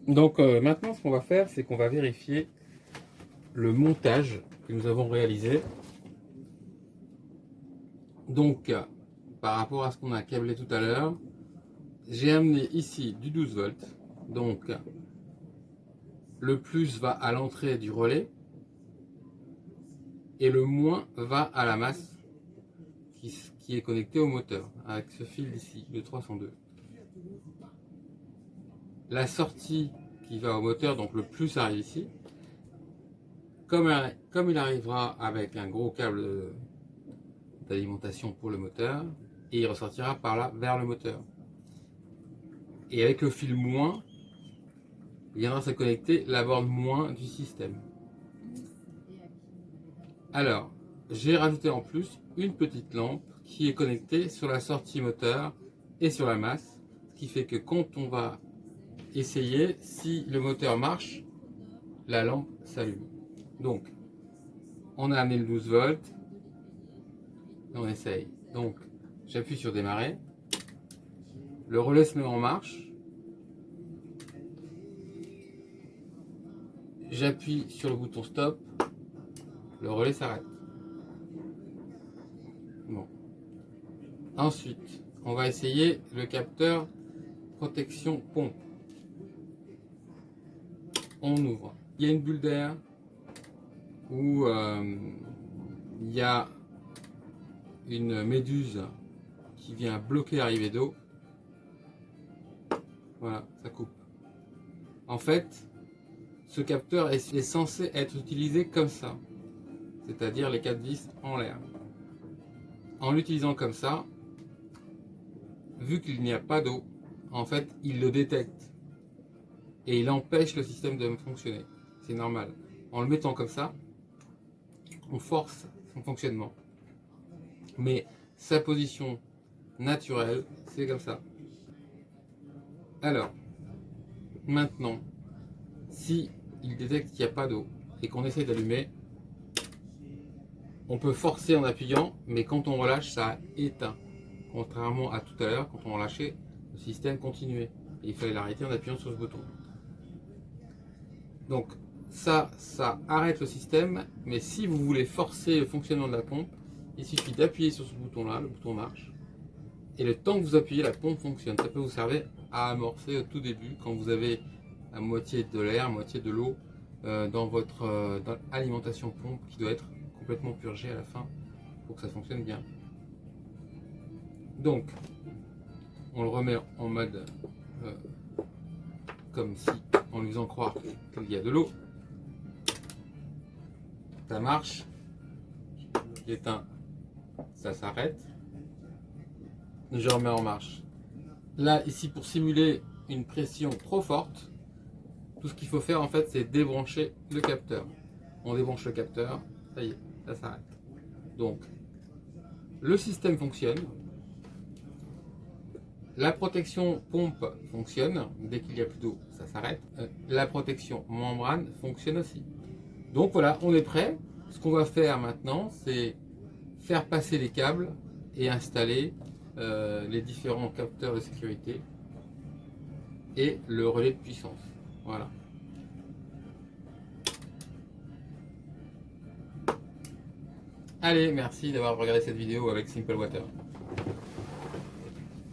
Donc maintenant, ce qu'on va faire, c'est qu'on va vérifier le montage que nous avons réalisé. Donc, par rapport à ce qu'on a câblé tout à l'heure, j'ai amené ici du 12 volts. Donc, le plus va à l'entrée du relais et le moins va à la masse qui est connectée au moteur avec ce fil ici, le 302. La sortie qui va au moteur, donc le plus arrive ici. Comme il arrivera avec un gros câble d'alimentation pour le moteur, et il ressortira par là vers le moteur. Et avec le fil moins, il viendra se connecter la borne moins du système. Alors, j'ai rajouté en plus une petite lampe qui est connectée sur la sortie moteur et sur la masse, ce qui fait que quand on va essayer, si le moteur marche, la lampe s'allume. Donc, on a amené le 12 volts, et on essaye. Donc, j'appuie sur démarrer, le relais se met en marche, j'appuie sur le bouton stop, le relais s'arrête. Bon. Ensuite, on va essayer le capteur protection pompe. On ouvre. Il y a une bulle d'air où il y a une méduse qui vient bloquer l'arrivée d'eau. Voilà, ça coupe. En fait, ce capteur est censé être utilisé comme ça, c'est-à-dire les 4 vis en l'air. En l'utilisant comme ça, vu qu'il n'y a pas d'eau, en fait, il le détecte et il empêche le système de fonctionner. C'est normal. En le mettant comme ça, on force son fonctionnement. Mais sa position naturelle, c'est comme ça. Alors, maintenant, si il détecte qu'il n'y a pas d'eau et qu'on essaie d'allumer, on peut forcer en appuyant, mais quand on relâche, ça éteint. Contrairement à tout à l'heure, quand on relâchait, le système continuait. Et il fallait l'arrêter en appuyant sur ce bouton. Donc ça arrête le système, mais si vous voulez forcer le fonctionnement de la pompe, il suffit d'appuyer sur ce bouton-là, le bouton marche, et le temps que vous appuyez, la pompe fonctionne. Ça peut vous servir à amorcer au tout début, quand vous avez à moitié de l'air, à moitié de l'eau dans votre alimentation pompe qui doit être complètement purgée à la fin pour que ça fonctionne bien. Donc, on le remet en mode comme si, en lui faisant croire qu'il y a de l'eau. Ça marche. J'éteins, ça s'arrête. Je remets en marche. Là, ici, pour simuler une pression trop forte, tout ce qu'il faut faire, en fait, c'est débrancher le capteur. On débranche le capteur, ça y est, ça s'arrête. Donc, le système fonctionne. La protection pompe fonctionne. Dès qu'il n'y a plus d'eau, ça s'arrête. La protection membrane fonctionne aussi. Donc voilà, on est prêt. Ce qu'on va faire maintenant, c'est faire passer les câbles et installer les différents capteurs de sécurité et le relais de puissance. Voilà. Allez, merci d'avoir regardé cette vidéo avec Simple Water.